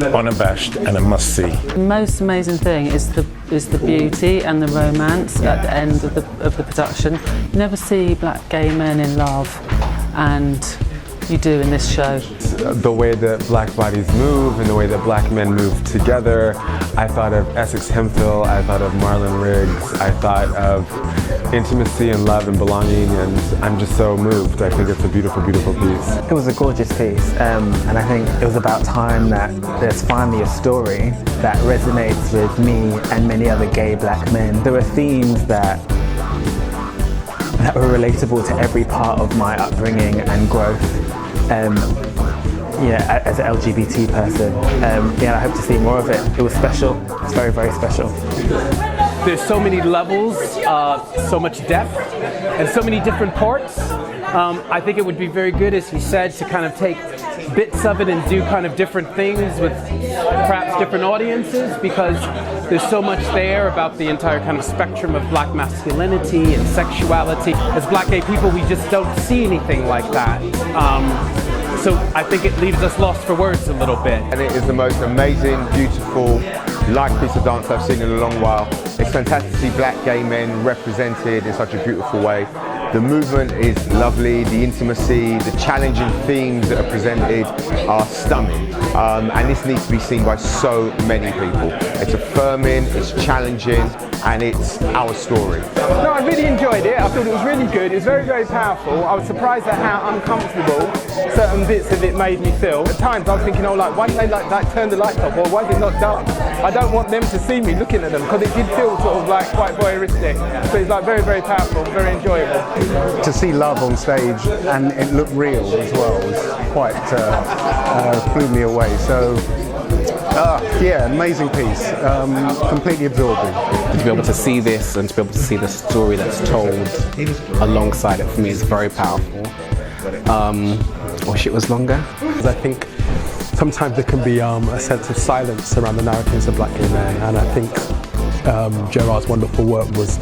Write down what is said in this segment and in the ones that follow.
unabashed and a must-see. The most amazing thing is the beauty and the romance at the end of the production. You never see black gay men in love, and you do in this show. The way that black bodies move and the way that black men move together. I thought of Essex Hemphill, I thought of Marlon Riggs, I thought of intimacy and love and belonging, and I'm just so moved. I think it's a beautiful, beautiful piece. It was a gorgeous piece, and I think it was about time that there's finally a story that resonates with me and many other gay black men. There were themes that were relatable to every part of my upbringing and growth. Yeah, as an LGBT person. Yeah, I hope to see more of it. It was special. It's very, very special. There's so many levels, so much depth, and so many different parts. I think it would be very good, as he said, to kind of take bits of it and do kind of different things with perhaps different audiences, because there's so much there about the entire kind of spectrum of black masculinity and sexuality. As black gay people, we just don't see anything like that. So I think it leaves us lost for words a little bit. And it is the most amazing, beautiful, live piece of dance I've seen in a long while. It's fantastic to see black gay men represented in such a beautiful way. The movement is lovely, the intimacy, the challenging themes that are presented are stunning. And this needs to be seen by so many people. It's affirming, it's challenging, and it's our story. No, I really enjoyed it. I thought it was really good. It was very, very powerful. I was surprised at how uncomfortable certain bits of it made me feel. At times I was thinking, oh, like, why didn't they turn the lights off? Or why is it not dark? I don't want them to see me looking at them, because it did feel sort of like quite voyeuristic. So it's like very, very powerful, very enjoyable. To see love on stage and it looked real as well was quite, blew me away. So, yeah, amazing piece, completely absorbing. To be able to see this and to be able to see the story that's told alongside it, for me, is very powerful. Wish it was longer. I think sometimes there can be a sense of silence around the narratives of black gay men, and I think Gerard's wonderful work was,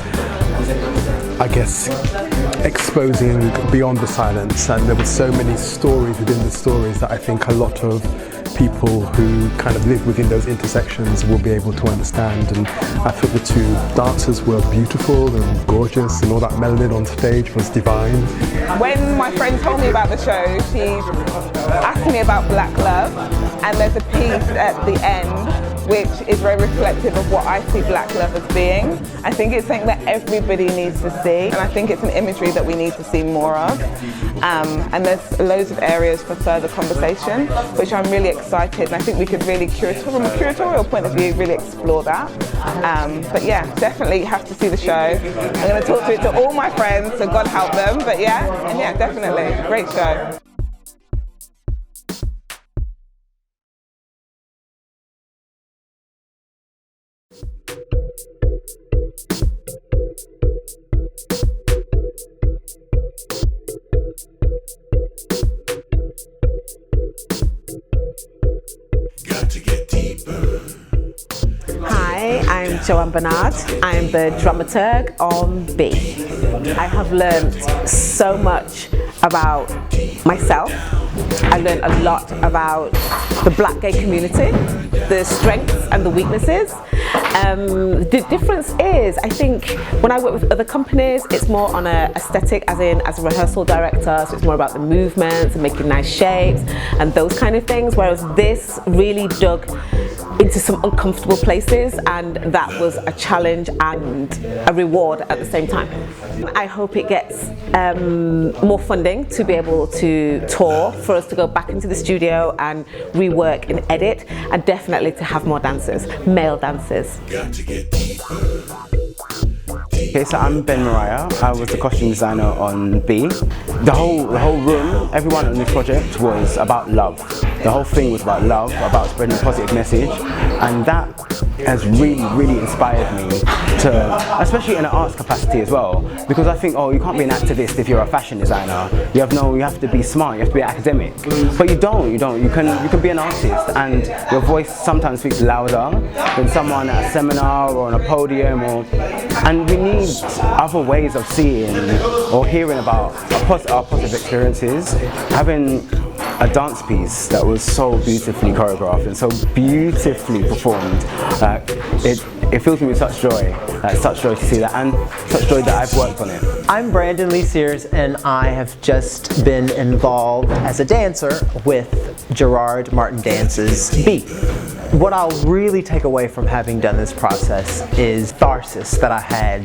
I guess, exposing beyond the silence, and there were so many stories within the stories that I think a lot of people who kind of live within those intersections will be able to understand. And I thought the two dancers were beautiful and gorgeous, and all that melanin on stage was divine. When my friend told me about the show, she asked me about black love, and there's a piece at the end which is very reflective of what I see black love as being. I think it's something that everybody needs to see, and I think it's an imagery that we need to see more of. And there's loads of areas for further conversation, which I'm really excited, and I think we could really, from a curatorial point of view, really explore that. But yeah, definitely have to see the show. I'm going to talk to it to all my friends, so God help them. But yeah, and yeah, definitely, great show. Hi, I'm Joanne Bernard. I'm the dramaturg on B. I have learned so much about myself. I learned a lot about the black gay community, the strengths and the weaknesses. The difference is, I think, when I work with other companies, it's more on a aesthetic, as a rehearsal director, so it's more about the movements and making nice shapes and those kind of things, whereas this really dug into some uncomfortable places, and that was a challenge and a reward at the same time. I hope it gets more funding to be able to tour, for us to go back into the studio and rework and edit, and definitely to have more dancers, male dancers. Okay, so I'm Ben Mariah. I was the costume designer on B. The whole room, everyone on this project was about love. The whole thing was about love, about spreading a positive message, and that has really, really inspired me to, especially in an arts capacity as well, because I think, oh, you can't be an activist if you're a fashion designer. You have to be smart, you have to be academic. But you don't. You can be an artist, and your voice sometimes speaks louder than someone at a seminar or on a podium, and we need other ways of seeing or hearing about our positive experiences. Having a dance piece that was so beautifully choreographed and so beautifully performed. It fills me with such joy to see that, and such joy that I've worked on it. I'm Brandon Lee Sears, and I have just been involved as a dancer with Gerard Martin Dance's B. What I'll really take away from having done this process is catharsis that I had,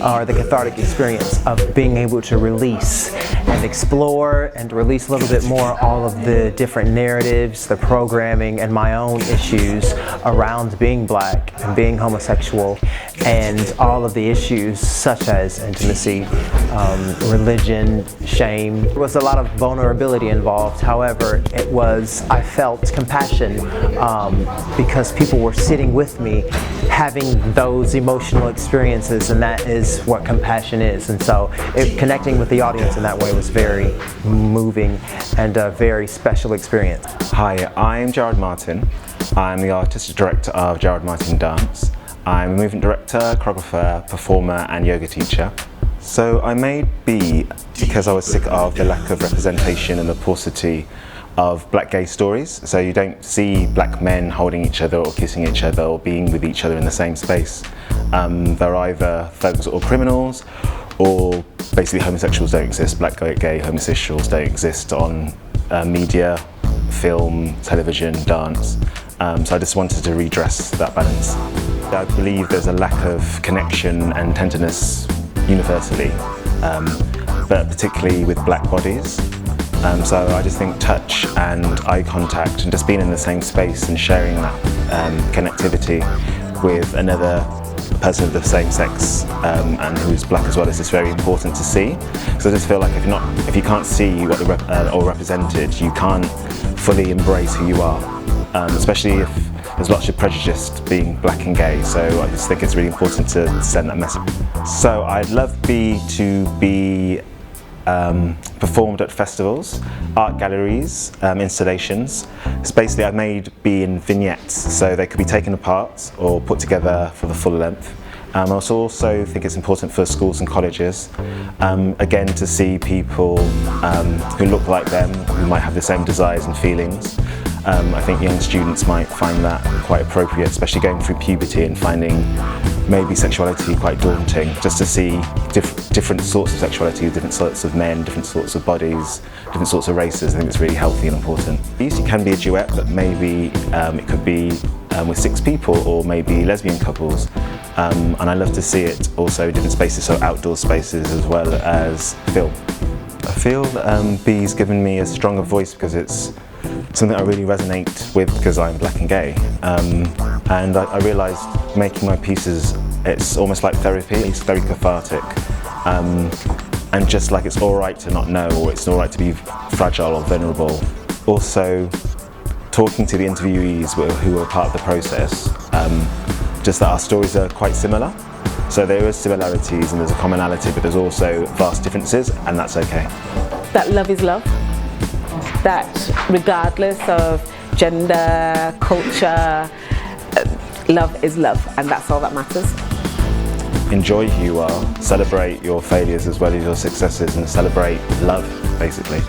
or the cathartic experience of being able to release and explore and release a little bit more all of the different narratives, the programming, and my own issues around being black and being homosexual, and all of the issues such as intimacy, religion, shame. There was a lot of vulnerability involved. However, I felt compassion because people were sitting with me having those emotional experiences, and that is what compassion is. And so connecting with the audience in that way was very moving and a very special experience. Hi, I'm Gerard Martin. I'm the artistic director of Gerard Martin Dance. I'm a movement director, choreographer, performer and yoga teacher. So I made B because I was sick of the lack of representation and the paucity of black gay stories. So you don't see black men holding each other or kissing each other or being with each other in the same space. They're either thugs or criminals, or basically homosexuals don't exist. Black, gay, homosexuals don't exist on media, film, television, dance. So I just wanted to redress that balance. I believe there's a lack of connection and tenderness universally, but particularly with black bodies. So I just think touch and eye contact and just being in the same space and sharing that connectivity with another person of the same sex and who's black as well is just very important to see. So I just feel like if you can't see what or represented, you can't fully embrace who you are, especially if there's lots of prejudice being black and gay. So I just think it's really important to send that message. So I'd love B to be performed at festivals, art galleries, installations. So basically I made B in vignettes, so they could be taken apart or put together for the full length. I also think it's important for schools and colleges, again, to see people who look like them, who might have the same desires and feelings. I think young students might find that quite appropriate, especially going through puberty and finding maybe sexuality quite daunting, just to see different sorts of sexuality, different sorts of men, different sorts of bodies, different sorts of races. I think it's really healthy and important. It can be a duet, but maybe it could be with 6 people or maybe lesbian couples. And I love to see it also in different spaces, so outdoor spaces as well as film. I feel B's given me a stronger voice because it's something I really resonate with because I'm black and gay. And I realised making my pieces, it's almost like therapy. It's very cathartic. And just like it's alright to not know, or it's alright to be fragile or vulnerable. Also, talking to the interviewees who were part of the process, just that our stories are quite similar. So there is similarities and there's a commonality, but there's also vast differences, and that's okay. That love is love. That regardless of gender, culture, love is love, and that's all that matters. Enjoy who you are, celebrate your failures as well as your successes, and celebrate love, basically.